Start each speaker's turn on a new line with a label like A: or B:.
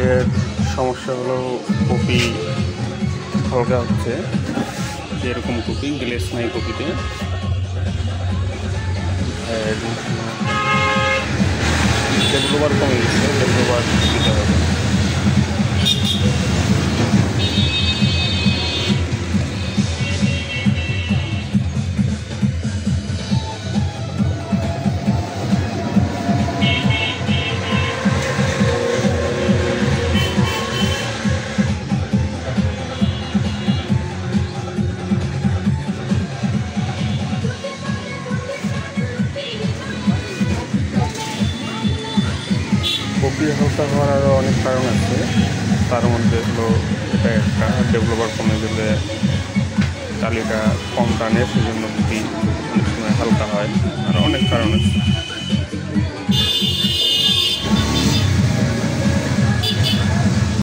A: এর সমস্যা হলো কপি হালকা হচ্ছে, এরকম কপি গ্লেস নাই কপিতে। ডেভেলপার কমে গেছে, ডেভেলপার দিতে হবে। কপি হালকা হওয়ার আরও অনেক কারণ আছে, তার মধ্যে হলো এটা একটা, ডেভেলপার কমে গেলে টালিটা কম টানে, সেজন্য কপি অনেক সময় হালকা হয়, আর অনেক কারণ আছে।